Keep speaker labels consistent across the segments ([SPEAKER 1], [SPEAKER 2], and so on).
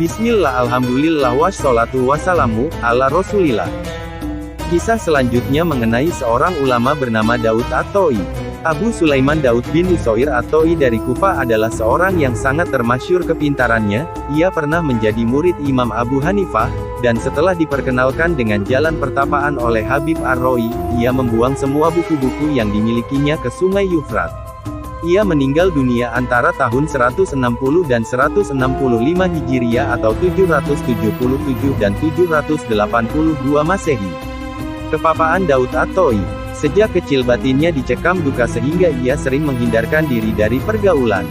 [SPEAKER 1] Bismillah, alhamdulillah, wassalatu wassalamu ala rasulillah. Kisah selanjutnya mengenai seorang ulama bernama Daud At-Ta'i. Abu Sulaiman Daud bin Usoir At-Ta'i dari Kufah adalah seorang yang sangat termasyhur kepintarannya. Ia pernah menjadi murid Imam Abu Hanifah, dan setelah diperkenalkan dengan jalan pertapaan oleh Habib Ar-Ra'i, ia membuang semua buku-buku yang dimilikinya ke Sungai Yufrat. Ia meninggal dunia antara tahun 160 dan 165 Hijriah atau 777 dan 782 Masehi. Kepapaan Daud At-Ta'i. Sejak kecil batinnya dicekam duka sehingga ia sering menghindarkan diri dari pergaulan.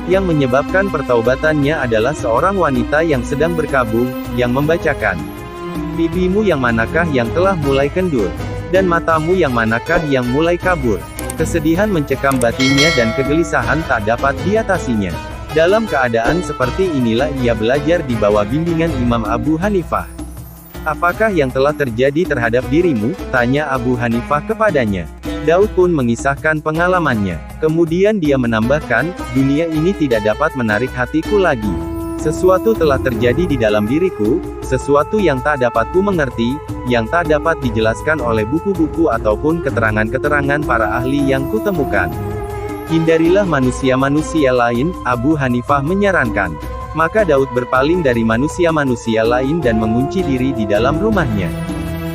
[SPEAKER 1] Yang menyebabkan pertaubatannya adalah seorang wanita yang sedang berkabung, yang membacakan, "Pipimu yang manakah yang telah mulai kendur? Dan matamu yang manakah yang mulai kabur?" Kesedihan mencekam batinnya dan kegelisahan tak dapat diatasinya. Dalam keadaan seperti inilah ia belajar di bawah bimbingan Imam Abu Hanifah. "Apakah yang telah terjadi terhadap dirimu?" tanya Abu Hanifah kepadanya. Daud pun mengisahkan pengalamannya. Kemudian dia menambahkan, "Dunia ini tidak dapat menarik hatiku lagi. Sesuatu telah terjadi di dalam diriku, sesuatu yang tak dapat ku mengerti, yang tak dapat dijelaskan oleh buku-buku ataupun keterangan-keterangan para ahli yang kutemukan. Hindarilah manusia-manusia lain," Abu Hanifah menyarankan. Maka Daud berpaling dari manusia-manusia lain dan mengunci diri di dalam rumahnya.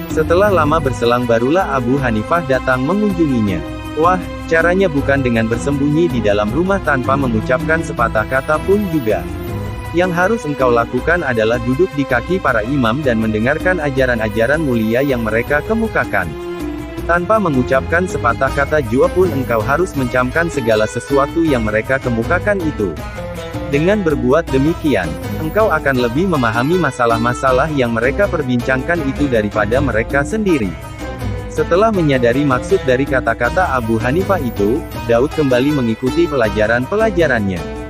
[SPEAKER 1] Setelah lama berselang barulah Abu Hanifah datang mengunjunginya. Wah, caranya bukan dengan bersembunyi di dalam rumah tanpa mengucapkan sepatah kata pun juga. Yang harus engkau lakukan adalah duduk di kaki para imam dan mendengarkan ajaran-ajaran mulia yang mereka kemukakan. Tanpa mengucapkan sepatah kata jua pun engkau harus mencamkan segala sesuatu yang mereka kemukakan itu. Dengan berbuat demikian, engkau akan lebih memahami masalah-masalah yang mereka perbincangkan itu daripada mereka sendiri. Setelah menyadari maksud dari kata-kata Abu Hanifah itu, Daud kembali mengikuti pelajaran-pelajarannya.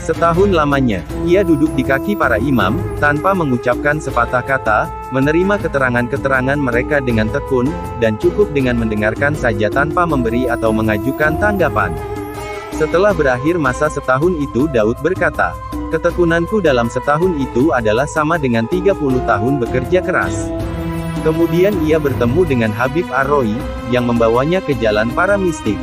[SPEAKER 1] Setahun lamanya, ia duduk di kaki para imam, tanpa mengucapkan sepatah kata, menerima keterangan-keterangan mereka dengan tekun, dan cukup dengan mendengarkan saja tanpa memberi atau mengajukan tanggapan. Setelah berakhir masa setahun itu Daud berkata, "Ketekunanku dalam setahun itu adalah sama dengan 30 tahun bekerja keras." Kemudian ia bertemu dengan Habib Ar-Ra'i, yang membawanya ke jalan para mistik.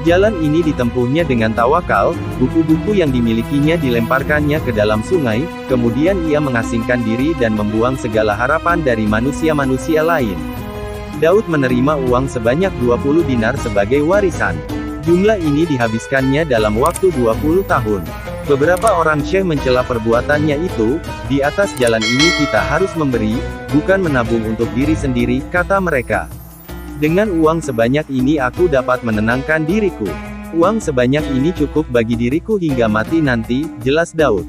[SPEAKER 1] Jalan ini ditempuhnya dengan tawakal, buku-buku yang dimilikinya dilemparkannya ke dalam sungai, kemudian ia mengasingkan diri dan membuang segala harapan dari manusia-manusia lain. Daud menerima uang sebanyak 20 dinar sebagai warisan. Jumlah ini dihabiskannya dalam waktu 20 tahun. Beberapa orang syekh mencela perbuatannya itu. "Di atas jalan ini kita harus memberi, bukan menabung untuk diri sendiri," kata mereka. "Dengan uang sebanyak ini aku dapat menenangkan diriku. Uang sebanyak ini cukup bagi diriku hingga mati nanti," jelas Daud.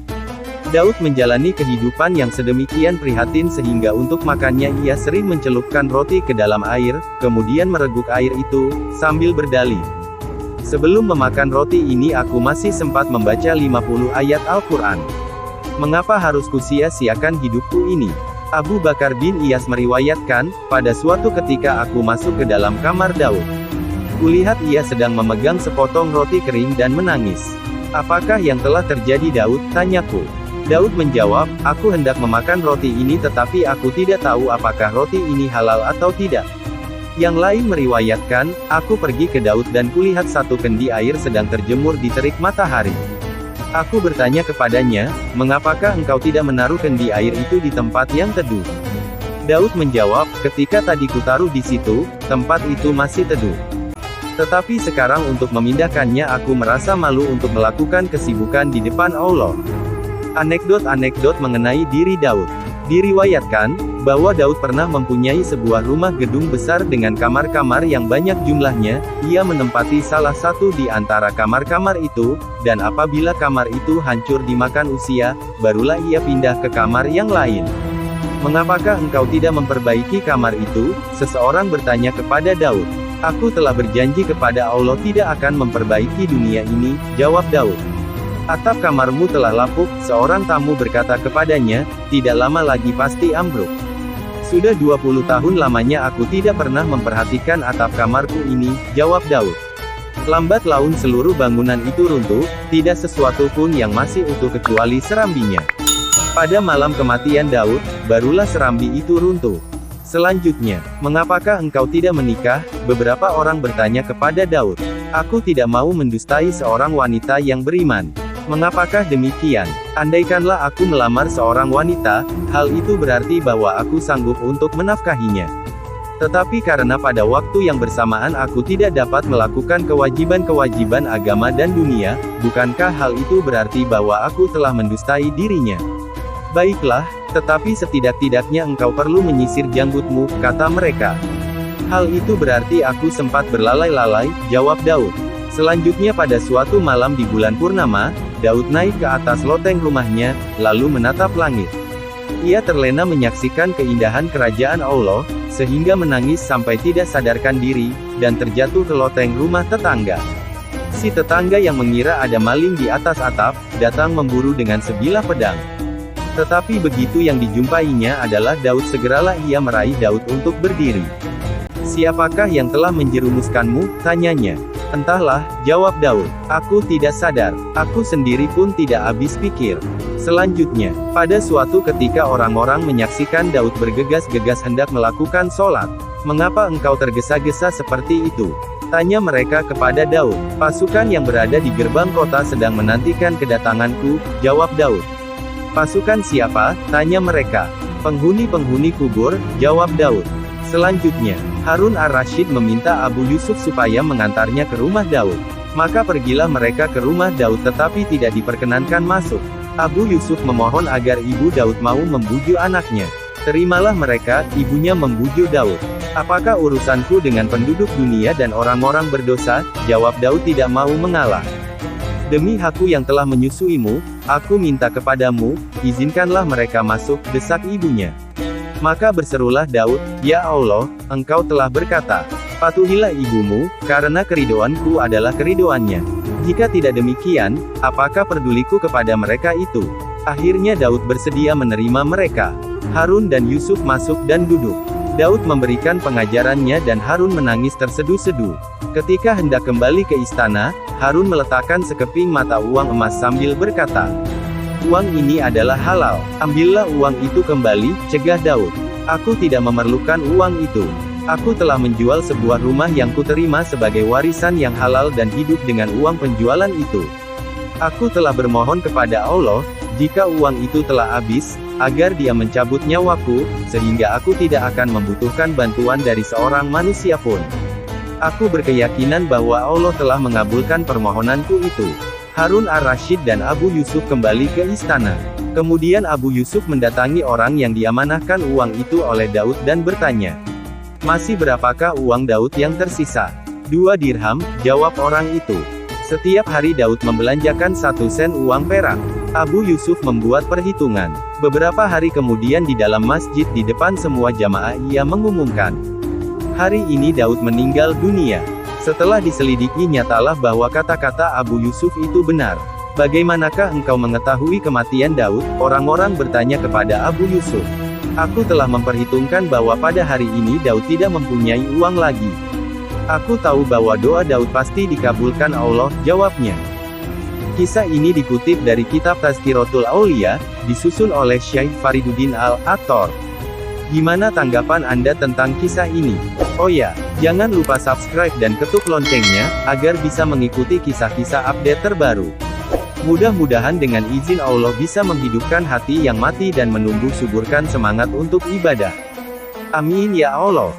[SPEAKER 1] Daud menjalani kehidupan yang sedemikian prihatin sehingga untuk makannya ia sering mencelupkan roti ke dalam air, kemudian mereguk air itu, sambil berdalih, "Sebelum memakan roti ini aku masih sempat membaca 50 ayat Al-Quran. Mengapa harus kusia-siakan hidupku ini?" Abu Bakar bin Iyas meriwayatkan, "Pada suatu ketika aku masuk ke dalam kamar Daud. Kulihat ia sedang memegang sepotong roti kering dan menangis. 'Apakah yang telah terjadi Daud?' tanyaku. Daud menjawab, 'Aku hendak memakan roti ini tetapi aku tidak tahu apakah roti ini halal atau tidak.' Yang lain meriwayatkan, 'Aku pergi ke Daud dan kulihat satu kendi air sedang terjemur di terik matahari. Aku bertanya kepadanya, mengapakah engkau tidak menaruh kendi air itu di tempat yang teduh?' Daud menjawab, 'Ketika tadi kutaruh di situ, tempat itu masih teduh. Tetapi sekarang untuk memindahkannya aku merasa malu untuk melakukan kesibukan di depan Allah.'" Anekdot-anekdot mengenai diri Daud. Diriwayatkan, bahwa Daud pernah mempunyai sebuah rumah gedung besar dengan kamar-kamar yang banyak jumlahnya. Ia menempati salah satu di antara kamar-kamar itu, dan apabila kamar itu hancur dimakan usia, barulah ia pindah ke kamar yang lain. "Mengapakah engkau tidak memperbaiki kamar itu?" seseorang bertanya kepada Daud. "Aku telah berjanji kepada Allah tidak akan memperbaiki dunia ini," jawab Daud. "Atap kamarmu telah lapuk," seorang tamu berkata kepadanya, "tidak lama lagi pasti ambruk." "Sudah 20 tahun lamanya aku tidak pernah memperhatikan atap kamarku ini," jawab Daud. "Lambat laun seluruh bangunan itu runtuh, tidak sesuatu pun yang masih utuh kecuali serambinya." Pada malam kematian Daud, barulah serambi itu runtuh. Selanjutnya, mengapakah engkau tidak menikah? Beberapa orang bertanya kepada Daud. Aku tidak mau mendustai seorang wanita yang beriman. Mengapakah demikian? Andaikanlah aku melamar seorang wanita, hal itu berarti bahwa aku sanggup untuk menafkahinya. Tetapi karena pada waktu yang bersamaan aku tidak dapat melakukan kewajiban-kewajiban agama dan dunia, bukankah hal itu berarti bahwa aku telah mendustai dirinya? Baiklah, tetapi setidak-tidaknya engkau perlu menyisir janggutmu, kata mereka. Hal itu berarti aku sempat berlalai-lalai, jawab Daud. Selanjutnya pada suatu malam di bulan purnama, Daud naik ke atas loteng rumahnya, lalu menatap langit. Ia terlena menyaksikan keindahan kerajaan Allah, sehingga menangis sampai tidak sadarkan diri, dan terjatuh ke loteng rumah tetangga. Si tetangga yang mengira ada maling di atas atap, datang memburu dengan sebilah pedang. Tetapi begitu yang dijumpainya adalah Daud, segeralah ia meraih Daud untuk berdiri. Siapakah yang telah menjerumuskanmu? Tanyanya. Entahlah, jawab Daud. Aku tidak sadar. Aku sendiri pun tidak habis pikir. Selanjutnya, pada suatu ketika orang-orang menyaksikan Daud bergegas-gegas hendak melakukan sholat. Mengapa engkau tergesa-gesa seperti itu? Tanya mereka kepada Daud. Pasukan yang berada di gerbang kota sedang menantikan kedatanganku, jawab Daud. Pasukan siapa? Tanya mereka. Penghuni-penghuni kubur, jawab Daud. Selanjutnya, Harun ar-Rasyid meminta Abu Yusuf supaya mengantarnya ke rumah Daud. Maka pergilah mereka ke rumah Daud tetapi tidak diperkenankan masuk. Abu Yusuf memohon agar ibu Daud mau membujuk anaknya. Terimalah mereka, ibunya membujuk Daud. Apakah urusanku dengan penduduk dunia dan orang-orang berdosa? Jawab Daud tidak mau mengalah. Demi aku yang telah menyusuimu, aku minta kepadamu, izinkanlah mereka masuk, desak ibunya. Maka berserulah Daud, Ya Allah, engkau telah berkata, patuhilah ibumu, karena keridoanku adalah keridoannya. Jika tidak demikian, apakah peduliku kepada mereka itu? Akhirnya Daud bersedia menerima mereka. Harun dan Yusuf masuk dan duduk. Daud memberikan pengajarannya dan Harun menangis terseduh-seduh. Ketika hendak kembali ke istana, Harun meletakkan sekeping mata uang emas sambil berkata, uang ini adalah halal, ambillah uang itu kembali, cegah Daud. Aku tidak memerlukan uang itu. Aku telah menjual sebuah rumah yang kuterima sebagai warisan yang halal dan hidup dengan uang penjualan itu. Aku telah bermohon kepada Allah, jika uang itu telah habis, agar Dia mencabut nyawaku, sehingga aku tidak akan membutuhkan bantuan dari seorang manusia pun. Aku berkeyakinan bahwa Allah telah mengabulkan permohonanku itu. Harun ar-Rasyid dan Abu Yusuf kembali ke istana. Kemudian Abu Yusuf mendatangi orang yang diamanahkan uang itu oleh Daud dan bertanya, masih berapakah uang Daud yang tersisa? 2 dirham, jawab orang itu. Setiap hari Daud membelanjakan 1 sen uang perak. Abu Yusuf membuat perhitungan. Beberapa hari kemudian di dalam masjid di depan semua jamaah ia mengumumkan, hari ini Daud meninggal dunia. Setelah diselidiki nyatalah bahwa kata-kata Abu Yusuf itu benar. Bagaimanakah engkau mengetahui kematian Daud? Orang-orang bertanya kepada Abu Yusuf. Aku telah memperhitungkan bahwa pada hari ini Daud tidak mempunyai uang lagi. Aku tahu bahwa doa Daud pasti dikabulkan Allah, jawabnya. Kisah ini dikutip dari kitab Tazkiratul Aulia, disusun oleh Syekh Fariduddin Al-Attar. Gimana tanggapan Anda tentang kisah ini? Oh ya, jangan lupa subscribe dan ketuk loncengnya, agar bisa mengikuti kisah-kisah update terbaru. Mudah-mudahan dengan izin Allah bisa menghidupkan hati yang mati dan menumbuh suburkan semangat untuk ibadah. Amin ya Allah.